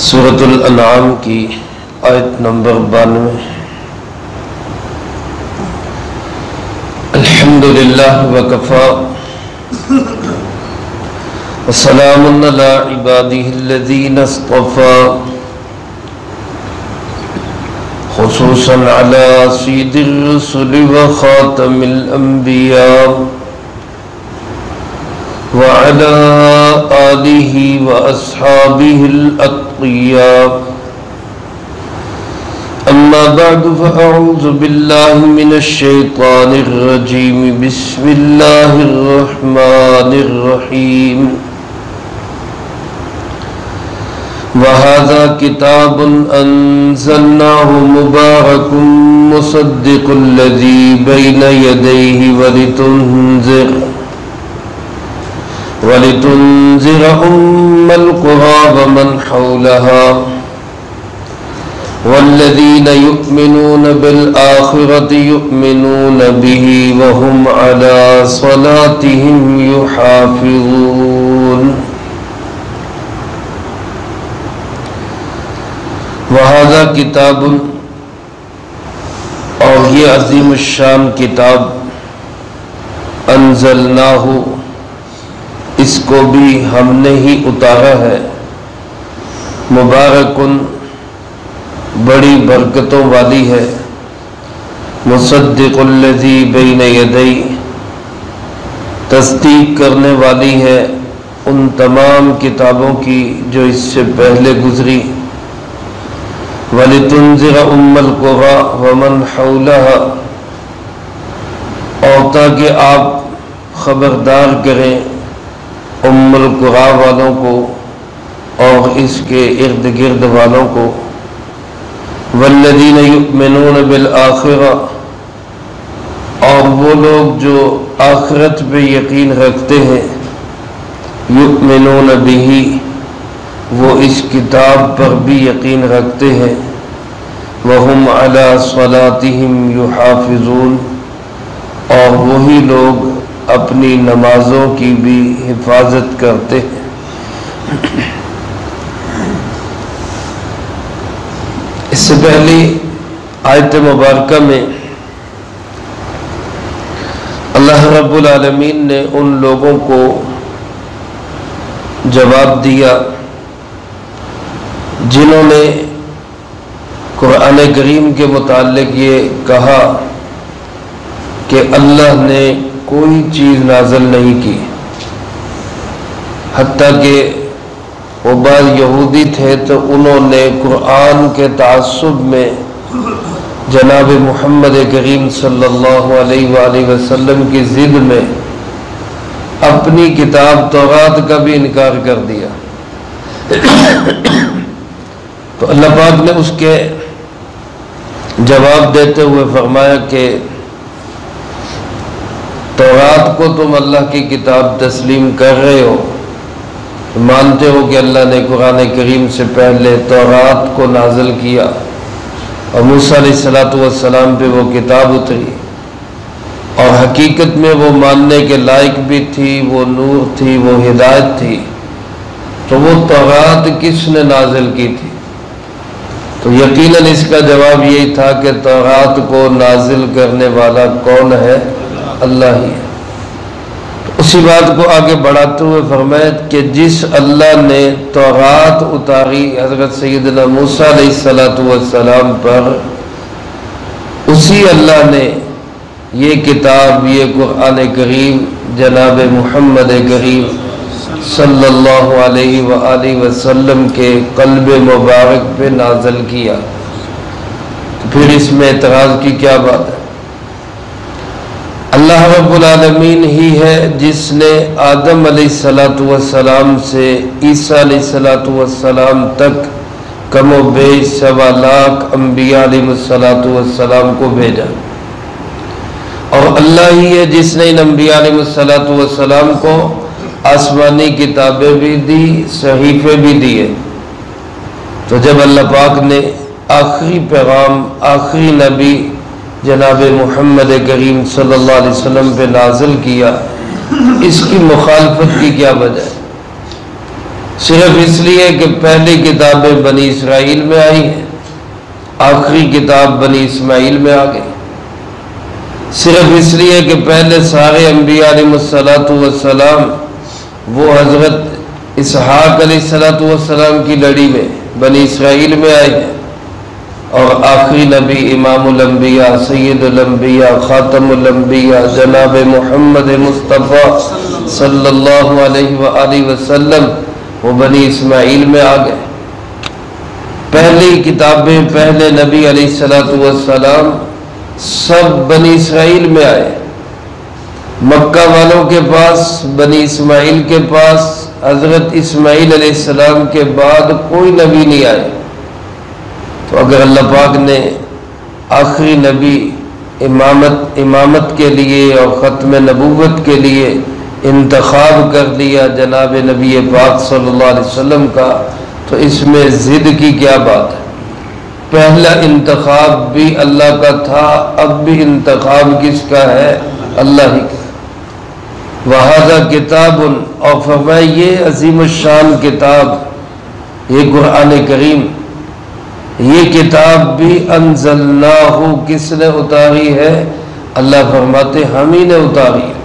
سورۃ الانعام کی آیت نمبر 92۔ الحمدللہ وکفا وسلام علی عبادہ الذین اصطفی، خصوصا علی سید الرسل وخاتم الانبیاء وعلى آلہ واصحابہ الاتقیاء، اما بعد فاعوذ باللہ من الشیطان الرجیم، بسم اللہ الرحمن الرحیم۔ وَهَذَا كِتَابٌ أَنزَلْنَاهُ مُبَارَكٌ مُصَدِّقُ الَّذِي بَيْنَ يَدَيْهِ وَلِتُنذِرَ أُمَّ الْقُرَىٰ وَمَنْ حَوْلَهَا وَالَّذِينَ يُؤْمِنُونَ بِالْآخِرَةِ يُؤْمِنُونَ بِهِ وَهُمْ عَلَىٰ صَلَاتِهِمْ يُحَافِظُونَ۔ وَهَذَا کتاب، اور یہ عظیم الشان کتاب، انزلناہ، اس کو بھی ہم نے ہی اتارا ہے، مبارکن، بڑی برکتوں والی ہے، مصدق الذی بین یدی، تصدیق کرنے والی ہے ان تمام کتابوں کی جو اس سے پہلے گزری، وَلِتُنذِرَ أُمَّ الْقُرَىٰ وَمَنْ حَوْلَهَا، اور تاکہ آپ خبردار کریں ام القریٰ والوں کو اور اس کے ارد گرد والوں کو، والذین یؤمنون بالآخرہ، اور وہ لوگ جو آخرت پہ یقین رکھتے ہیں، یؤمنون بہ، وہ اس کتاب پر بھی یقین رکھتے ہیں، وہم علی صلاتہم یحافظون، اور وہی لوگ اپنی نمازوں کی بھی حفاظت کرتے ہیں۔ اس سے پہلی آیت مبارکہ میں اللہ رب العالمین نے ان لوگوں کو جواب دیا جنہوں نے قرآن کریم کے متعلق یہ کہا کہ اللہ نے کوئی چیز نازل نہیں کی، حتیٰ کہ وہ بعض یہودی تھے تو انہوں نے قرآن کے تعصب میں جناب محمد کریم صلی اللہ علیہ وآلہ وسلم کی ضد میں اپنی کتاب تورات کا بھی انکار کر دیا۔ تو اللہ پاک نے اس کے جواب دیتے ہوئے فرمایا کہ تورات کو تم اللہ کی کتاب تسلیم کر رہے ہو، مانتے ہو کہ اللہ نے قرآن کریم سے پہلے تورات کو نازل کیا اور موسیٰ علیہ السلام پہ وہ کتاب اتری، اور حقیقت میں وہ ماننے کے لائق بھی تھی، وہ نور تھی، وہ ہدایت تھی، تو وہ تورات کس نے نازل کی تھی؟ تو یقیناً اس کا جواب یہی تھا کہ تورات کو نازل کرنے والا کون ہے؟ اللہ ہی ہے۔ تو اسی بات کو آگے بڑھاتے ہوئے فرمایا کہ جس اللہ نے تورات اتاری حضرت سیدنا موسیٰ علیہ السلام پر، اسی اللہ نے یہ کتاب، یہ قرآن کریم جناب محمد کریم صلی اللہ علیہ وآلہ وسلم کے قلب مبارک پہ نازل کیا، تو پھر اس میں اعتراض کی کیا بات ہے؟ اللہ رب العالمین ہی ہے جس نے آدم علیہ السلام سے عیسیٰ علیہ السلام تک کم و بیش 1.25 لاکھ انبیاء علیہ السلام کو بھیجا، اور اللہ ہی ہے جس نے ان انبیاء علیہ السلام کو آسمانی کتابیں بھی دی، صحیفے بھی دیے۔ تو جب اللہ پاک نے آخری پیغام، آخری نبی جناب محمد کریم صلی اللہ علیہ وسلم پہ نازل کیا، اس کی مخالفت کی کیا وجہ ہے؟ صرف اس لیے کہ پہلی کتابیں بنی اسرائیل میں آئی ہیں، آخری کتاب بنی اسماعیل میں آ گئی، صرف اس لیے کہ پہلے سارے انبیاء علیہ السلام وہ حضرت اسحاق علیہ السلام کی لڑی میں بنی اسرائیل میں آئے ہیں، اور آخری نبی امام الانبیاء سید الانبیاء خاتم الانبیاء جناب محمد مصطفیٰ صلی اللہ علیہ وآلہ وسلم وہ بنی اسماعیل میں آ گئے۔ پہلی کتابیں پہلے نبی علیہ السلام سب بنی اسرائیل میں آئے، مکہ والوں کے پاس، بنی اسماعیل کے پاس حضرت اسماعیل علیہ السلام کے بعد کوئی نبی نہیں آئے۔ تو اگر اللہ پاک نے آخری نبی امامت کے لیے اور ختم نبوت کے لیے انتخاب کر لیا جناب نبی پاک صلی اللہ علیہ وسلم کا، تو اس میں ضد کی کیا بات ہے؟ پہلا انتخاب بھی اللہ کا تھا، اب بھی انتخاب کس کا ہے؟ اللہ ہی کا۔ وَهَذَا کتاب، اور فرمائے یہ عظیم الشان کتاب، یہ قرآن کریم، یہ کتاب بھی انزلناہ، کس نے اتاری ہے؟ اللہ فرماتے ہم ہی نے اتاری ہے۔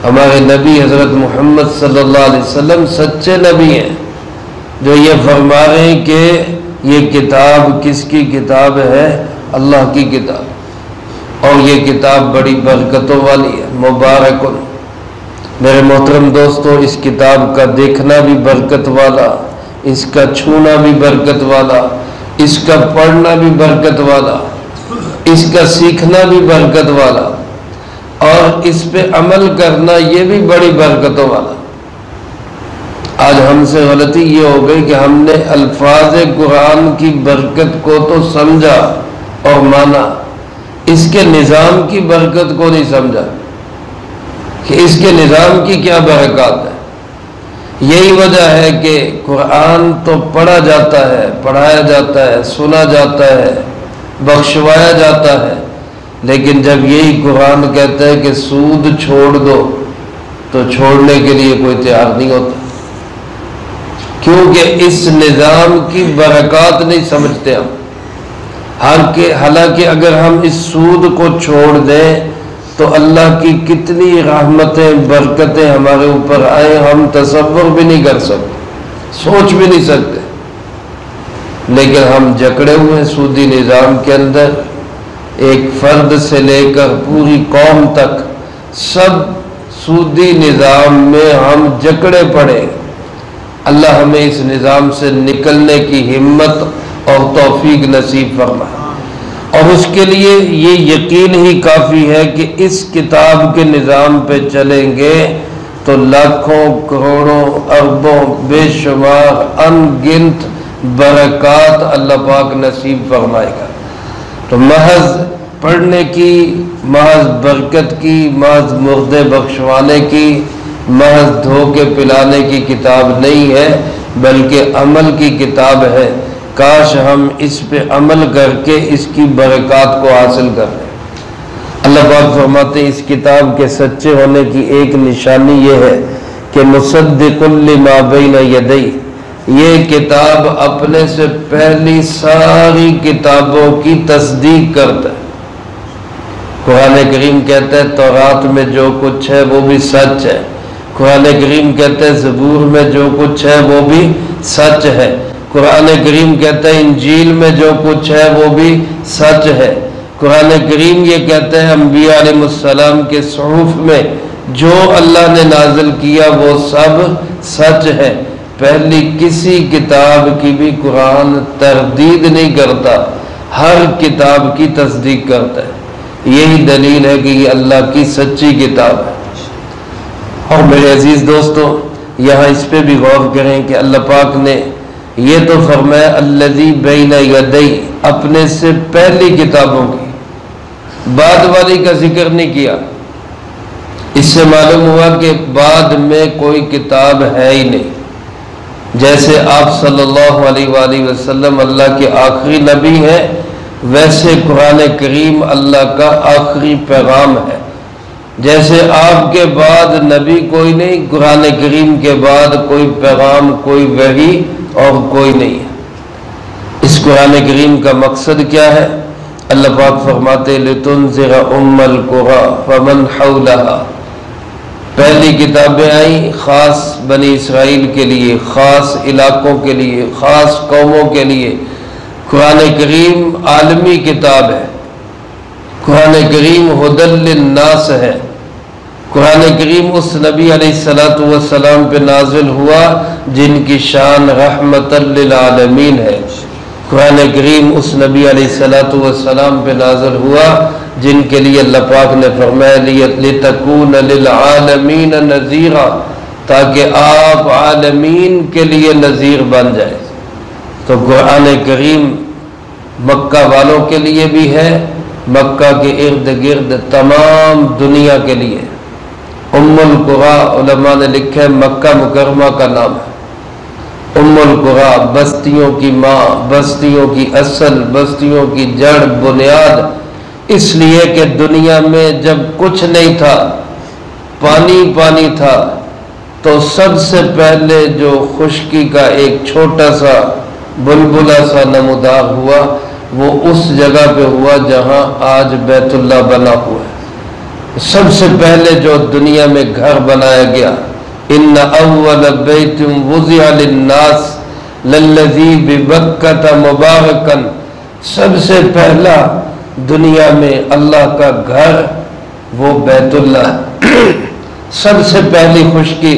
ہمارے نبی حضرت محمد صلی اللہ علیہ وسلم سچے نبی ہیں جو یہ فرما رہے ہیں کہ یہ کتاب کس کی کتاب ہے؟ اللہ کی کتاب، اور یہ کتاب بڑی برکتوں والی ہے، مبارکن۔ میرے محترم دوستو، اس کتاب کا دیکھنا بھی برکت والا، اس کا چھونا بھی برکت والا، اس کا پڑھنا بھی برکت والا، اس کا سیکھنا بھی برکت والا، اور اس پہ عمل کرنا یہ بھی بڑی برکتوں والا۔ آج ہم سے غلطی یہ ہو گئی کہ ہم نے الفاظ قرآن کی برکت کو تو سمجھا اور مانا، اس کے نظام کی برکت کو نہیں سمجھا کہ اس کے نظام کی کیا برکات ہے۔ یہی وجہ ہے کہ قرآن تو پڑھا جاتا ہے، پڑھایا جاتا ہے، سنا جاتا ہے، بخشوایا جاتا ہے، لیکن جب یہی قرآن کہتا ہے کہ سود چھوڑ دو تو چھوڑنے کے لیے کوئی تیار نہیں ہوتا، کیونکہ اس نظام کی برکات نہیں سمجھتے ہم۔ حالانکہ اگر ہم اس سود کو چھوڑ دیں تو اللہ کی کتنی رحمتیں برکتیں ہمارے اوپر آئیں، ہم تصور بھی نہیں کر سکتے، سوچ بھی نہیں سکتے، لیکن ہم جکڑے ہوئے سودی نظام کے اندر، ایک فرد سے لے کر پوری قوم تک سب سودی نظام میں ہم جکڑے پڑے۔ اللہ ہمیں اس نظام سے نکلنے کی ہمت اور توفیق نصیب فرمائے، اور اس کے لیے یہ یقین ہی کافی ہے کہ اس کتاب کے نظام پہ چلیں گے تو لاکھوں کروڑوں اربوں بے شمار ان گنت برکات اللہ پاک نصیب فرمائے گا۔ تو محض پڑھنے کی، محض برکت کی، محض مردے بخشوانے کی، محض دھو کے پلانے کی کتاب نہیں ہے، بلکہ عمل کی کتاب ہے۔ کاش ہم اس پہ عمل کر کے اس کی برکات کو حاصل کر لیں۔ اللہ پاک فرماتے ہیں اس کتاب کے سچے ہونے کی ایک نشانی یہ ہے کہ مصدق لما بین یدی، یہ کتاب اپنے سے پہلی ساری کتابوں کی تصدیق کرتا ہے۔ قرآن کریم کہتا ہے تورات میں جو کچھ ہے وہ بھی سچ ہے، قرآن کریم کہتا ہے زبور میں جو کچھ ہے وہ بھی سچ ہے، قرآن کریم کہتا ہے انجیل میں جو کچھ ہے وہ بھی سچ ہے، قرآن کریم یہ کہتا ہے انبیاء علیہ السلام کے صحف میں جو اللہ نے نازل کیا وہ سب سچ ہے۔ پہلی کسی کتاب کی بھی قرآن تردید نہیں کرتا، ہر کتاب کی تصدیق کرتا ہے۔ یہی دلیل ہے کہ یہ اللہ کی سچی کتاب ہے۔ اور میرے عزیز دوستو، یہاں اس پہ بھی غور کریں کہ اللہ پاک نے یہ تو فرمایا الذی بین یدی، اپنے سے پہلی کتابوں کی، بعد والی کا ذکر نہیں کیا۔ اس سے معلوم ہوا کہ بعد میں کوئی کتاب ہے ہی نہیں۔ جیسے آپ صلی اللہ علیہ وآلہ وسلم اللہ کے آخری نبی ہیں، ویسے قرآن کریم اللہ کا آخری پیغام ہے۔ جیسے آپ کے بعد نبی کوئی نہیں، قرآن کریم کے بعد کوئی پیغام، کوئی وحی اور کوئی نہیں ہے۔ اس قرآن کریم کا مقصد کیا ہے؟ اللہ پاک فرماتے لِتُنذِرَ أُمَّ الْقُرَىٰ فَمَنْ حَوْلَهَا، پہلی کتابیں آئیں خاص بنی اسرائیل کے لیے، خاص علاقوں کے لیے، خاص قوموں کے لیے۔ قرآن کریم عالمی کتاب ہے، قرآن کریم ہدی للناس ہے، قرآن کریم اس نبی علیہ السلام پہ نازل ہوا جن کی شان رحمت للعالمین ہے۔ قرآن کریم اس نبی علیہ السلام پہ نازل ہوا جن کے لیے اللہ پاک نے فرمایا لِتَكُونَ لِلْعَالَمِينَ نَذِيرًا، تاکہ آپ عالمین کے لیے نذیر بن جائے۔ تو قرآن کریم مکہ والوں کے لیے بھی ہے، مکہ کے ارد گرد تمام دنیا کے لیے۔ ام القریٰ علماء نے لکھا ہے مکہ مکرمہ کا نام ہے۔ ام القریٰ بستیوں کی ماں، بستیوں کی اصل، بستیوں کی جڑ بنیاد، اس لیے کہ دنیا میں جب کچھ نہیں تھا، پانی پانی تھا، تو سب سے پہلے جو خشکی کا ایک چھوٹا سا بلبلہ سا نمودار ہوا وہ اس جگہ پہ ہوا جہاں آج بیت اللہ بنا ہوا ہے۔ سب سے پہلے جو دنیا میں گھر بنایا گیا، ان اول بیت وضع للناس للذی ببکۃ مبارکا، سب سے پہلا دنیا میں اللہ کا گھر وہ بیت اللہ، سب سے پہلی خشکی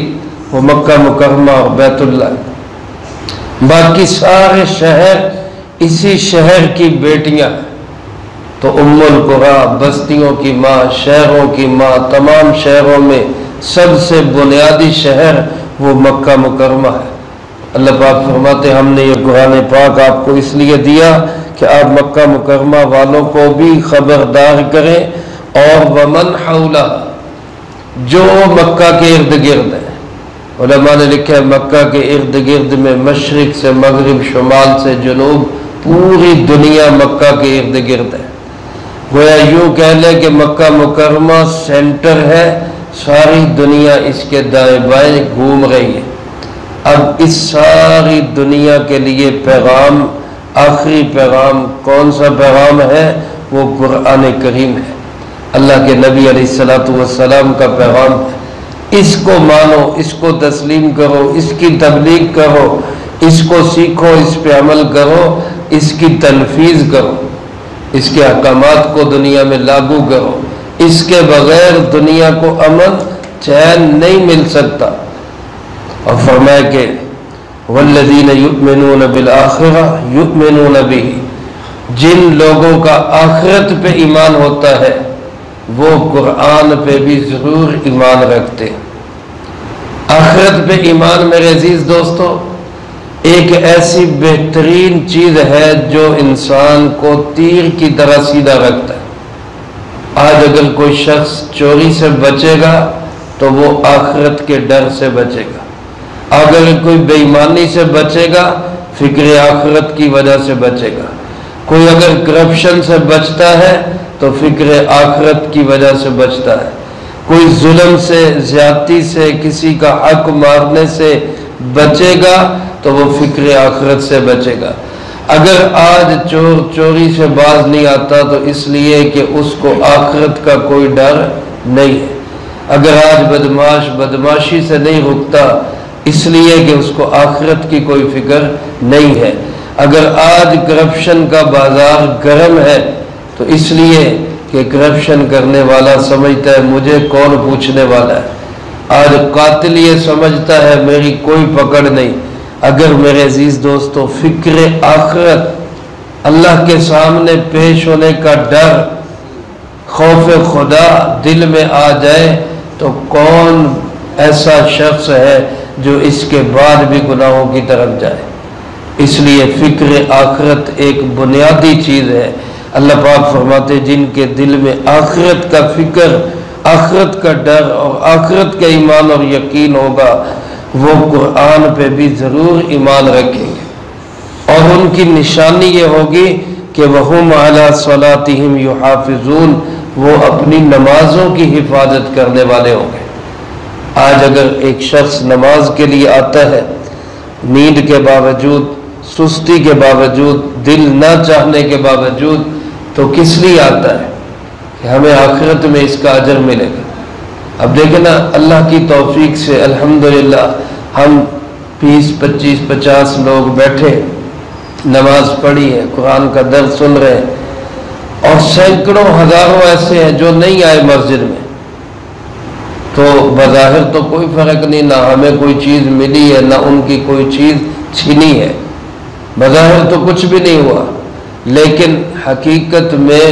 وہ مکہ مکرمہ اور بیت اللہ۔ باقی سارے شہر اسی شہر کی بیٹیاں، تو ام القریٰ بستیوں کی ماں، شہروں کی ماں، تمام شہروں میں سب سے بنیادی شہر وہ مکہ مکرمہ ہے۔ اللہ پاک فرماتے ہم نے یہ قرآن پاک آپ کو اس لیے دیا کہ آپ مکہ مکرمہ والوں کو بھی خبردار کریں، اور ومن حولہ، جو مکہ کے ارد گرد ہے۔ علماء نے لکھا ہے مکہ کے ارد گرد میں مشرق سے مغرب، شمال سے جنوب، پوری دنیا مکہ کے ارد گرد ہے۔ گویا یوں کہہ لے کہ مکہ مکرمہ سینٹر ہے، ساری دنیا اس کے دائیں بائیں گھوم رہی ہے۔ اب اس ساری دنیا کے لیے پیغام، آخری پیغام کون سا پیغام ہے؟ وہ قرآن کریم ہے، اللہ کے نبی علیہ السلام کا پیغام ہے۔ اس کو مانو، اس کو تسلیم کرو، اس کی تبلیغ کرو، اس کو سیکھو، اس پہ عمل کرو، اس کی تنفیذ کرو، اس کے احکامات کو دنیا میں لاگو کرو۔ اس کے بغیر دنیا کو امن چین نہیں مل سکتا۔ اور فرمایا کہ والذین یؤمنون بالآخرہ یؤمنون بہ، جن لوگوں کا آخرت پہ ایمان ہوتا ہے وہ قرآن پہ بھی ضرور ایمان رکھتے۔ آخرت پہ ایمان میرے عزیز دوستو ایک ایسی بہترین چیز ہے جو انسان کو تیر کی طرح سیدھا رکھتا ہے۔ آج اگر کوئی شخص چوری سے بچے گا تو وہ آخرت کے ڈر سے بچے گا، اگر کوئی بے ایمانی سے بچے گا فکر آخرت کی وجہ سے بچے گا، کوئی اگر کرپشن سے بچتا ہے تو فکر آخرت کی وجہ سے بچتا ہے، کوئی ظلم سے، زیادتی سے، کسی کا حق مارنے سے بچے گا تو وہ فکر آخرت سے بچے گا۔ اگر آج چور چوری سے باز نہیں آتا تو اس لیے کہ اس کو آخرت کا کوئی ڈر نہیں ہے۔ اگر آج بدماش بدماشی سے نہیں رکتا اس لیے کہ اس کو آخرت کی کوئی فکر نہیں ہے۔ اگر آج کرپشن کا بازار گرم ہے تو اس لیے کہ کرپشن کرنے والا سمجھتا ہے مجھے کون پوچھنے والا ہے۔ آج قاتل یہ سمجھتا ہے میری کوئی پکڑ نہیں۔ اگر میرے عزیز دوستو فکر آخرت، اللہ کے سامنے پیش ہونے کا ڈر، خوف خدا دل میں آ جائے تو کون ایسا شخص ہے جو اس کے بعد بھی گناہوں کی طرف جائے۔ اس لیے فکر آخرت ایک بنیادی چیز ہے۔ اللہ پاک فرماتے جن کے دل میں آخرت کا فکر، آخرت کا ڈر اور آخرت کا ایمان اور یقین ہوگا وہ قرآن پہ بھی ضرور ایمان رکھیں گے، اور ان کی نشانی یہ ہوگی کہ وَهُمْ عَلَىٰ صَلَاتِهِمْ يُحَافِظُونَ، وہ اپنی نمازوں کی حفاظت کرنے والے ہوں گے۔ آج اگر ایک شخص نماز کے لیے آتا ہے، نیند کے باوجود، سستی کے باوجود، دل نہ چاہنے کے باوجود، تو کس لیے آتا ہے؟ کہ ہمیں آخرت میں اس کا اجر ملے گا۔ اب دیکھیں نا، اللہ کی توفیق سے الحمدللہ ہم 20 25 50 لوگ بیٹھے نماز پڑھی ہے، قرآن کا درس سن رہے ہیں، اور سینکڑوں ہزاروں ایسے ہیں جو نہیں آئے مسجد میں۔ تو بظاہر تو کوئی فرق نہیں، نہ ہمیں کوئی چیز ملی ہے نہ ان کی کوئی چیز چھینی ہے، بظاہر تو کچھ بھی نہیں ہوا، لیکن حقیقت میں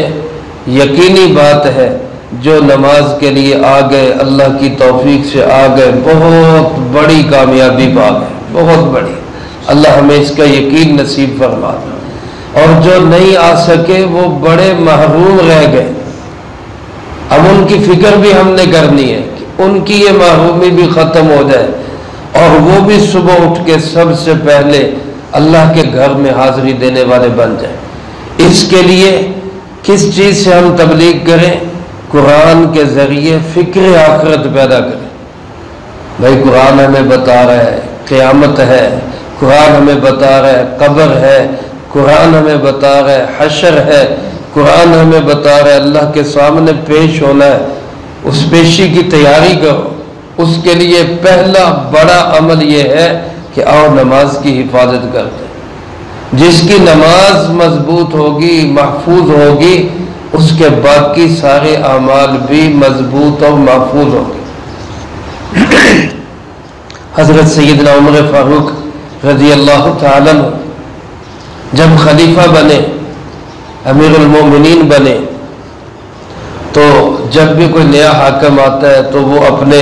یقینی بات ہے جو نماز کے لیے آ گئے، اللہ کی توفیق سے آ گئے، بہت بڑی کامیابی پا گئے، بہت بڑی۔ اللہ ہمیں اس کا یقین نصیب فرما دے۔ اور جو نہیں آ سکے وہ بڑے محروم رہ گئے، اب ان کی فکر بھی ہم نے کرنی ہے کہ ان کی یہ محرومی بھی ختم ہو جائے اور وہ بھی صبح اٹھ کے سب سے پہلے اللہ کے گھر میں حاضری دینے والے بن جائیں۔ اس کے لیے کس چیز سے ہم تبلیغ کریں؟ قرآن کے ذریعے فکر آخرت پیدا کریں۔ بھائی قرآن ہمیں بتا رہا ہے قیامت ہے، قرآن ہمیں بتا رہا ہے قبر ہے، قرآن ہمیں بتا رہا ہے حشر ہے، قرآن ہمیں بتا رہا ہے اللہ کے سامنے پیش ہونا ہے۔ اس پیشی کی تیاری کرو۔ اس کے لیے پہلا بڑا عمل یہ ہے کہ آؤ نماز کی حفاظت کرتے ہیں۔ جس کی نماز مضبوط ہوگی، محفوظ ہوگی، اس کے باقی سارے اعمال بھی مضبوط اور محفوظ ہوں گے۔ حضرت سیدنا عمر فاروق رضی اللہ تعالیٰ عنہ جب خلیفہ بنے، امیر المومنین بنے، تو جب بھی کوئی نیا حاکم آتا ہے تو وہ اپنے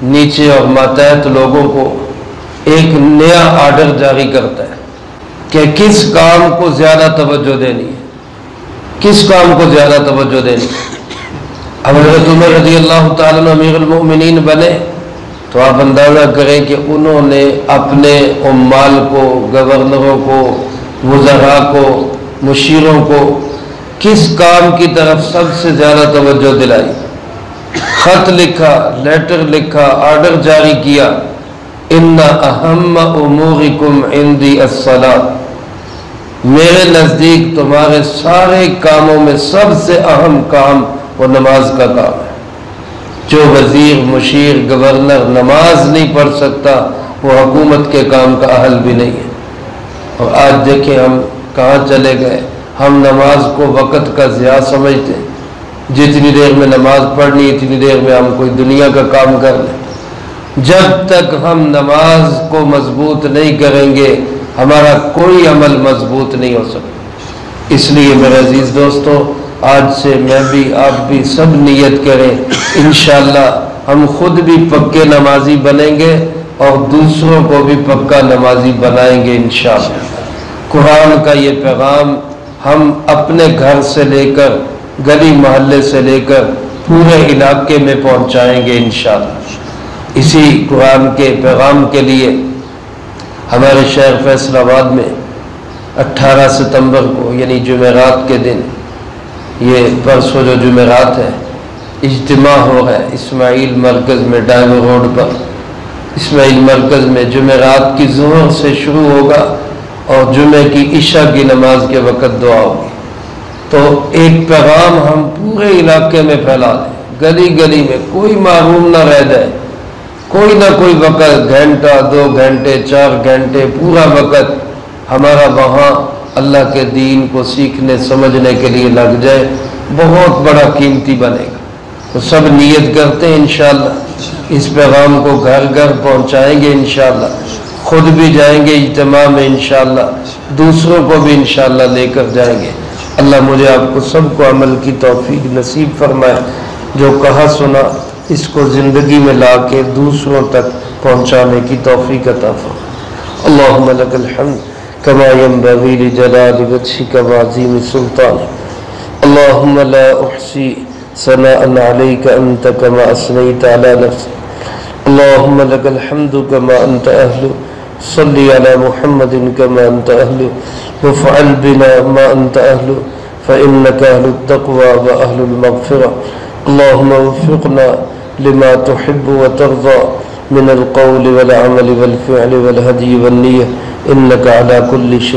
نیچے اور ماتحت لوگوں کو ایک نیا آرڈر جاری کرتا ہے کہ کس کام کو زیادہ توجہ دینی ہے، کس کام کو زیادہ توجہ دینی ہے۔ اب حضرت عمر رضی اللہ تعالیٰ عنہ امیر المومنین بنے تو آپ اندازہ کریں کہ انہوں نے اپنے عمال کو، گورنروں کو، وزراء کو، مشیروں کو کس کام کی طرف سب سے زیادہ توجہ دلائی؟ خط لکھا، لیٹر لکھا، آرڈر جاری کیا، ان اہم امورکم عندی الصلاۃ، میرے نزدیک تمہارے سارے کاموں میں سب سے اہم کام وہ نماز کا کام ہے۔ جو وزیر، مشیر، گورنر نماز نہیں پڑھ سکتا وہ حکومت کے کام کا اہل بھی نہیں ہے۔ اور آج دیکھیں ہم کہاں چلے گئے، ہم نماز کو وقت کا ضیاع سمجھتے ہیں، جتنی دیر میں نماز پڑھنی اتنی دیر میں ہم کوئی دنیا کا کام کر لیں۔ جب تک ہم نماز کو مضبوط نہیں کریں گے ہمارا کوئی عمل مضبوط نہیں ہو سکتا۔ اس لیے میرے عزیز دوستو، آج سے میں بھی، آپ بھی سب نیت کریں، انشاءاللہ ہم خود بھی پکے نمازی بنیں گے اور دوسروں کو بھی پکا نمازی بنائیں گے انشاءاللہ۔ قرآن کا یہ پیغام ہم اپنے گھر سے لے کر، گلی محلے سے لے کر پورے علاقے میں پہنچائیں گے انشاءاللہ۔ اسی قرآن کے پیغام کے لیے ہمارے شہر فیصل آباد میں 18 ستمبر کو یعنی جمعرات کے دن، یہ پرسوں جو جمعرات ہے، اجتماع ہو رہا ہے اسماعیل مرکز میں، ڈائیو روڈ پر اسماعیل مرکز میں۔ جمعرات کی ظہر سے شروع ہوگا اور جمعے کی عشاء کی نماز کے وقت دعا ہوگی۔ تو ایک پیغام ہم پورے علاقے میں پھیلا دیں، گلی گلی میں، کوئی محروم نہ رہ جائے، کوئی نہ کوئی وقت، گھنٹہ، 2 گھنٹے، 4 گھنٹے، پورا وقت ہمارا وہاں اللہ کے دین کو سیکھنے سمجھنے کے لیے لگ جائے، بہت بڑا قیمتی بنے گا۔ تو سب نیت کرتے ہیں انشاءاللہ اس پیغام کو گھر گھر پہنچائیں گے انشاءاللہ، خود بھی جائیں گے اجتماع میں انشاءاللہ، دوسروں کو بھی انشاءاللہ لے کر جائیں گے۔ اللہ مجھے آپ کو سب کو عمل کی توفیق نصیب فرمائے، جو کہا سنا اس کو زندگی میں لا کے دوسروں تک پہنچانے کی توفیق عطا فرمائے۔ اللہم لک الحمد کما ینبغی لجلال وجہک وعظیم سلطانک، اللہم لا احصی ثناء علیک انت کما اثنیت علی نفسک، اللہم لک الحمد کما انت اہل، صلی علی محمد کما انت اہل، وفعل بنا ما انت اہل، فإنك أهل التقوى وأهل المغفرة. اللهم وفقنا لما تحب وترضى من القول والعمل والفعل والهدي والنية إنك على كل شيء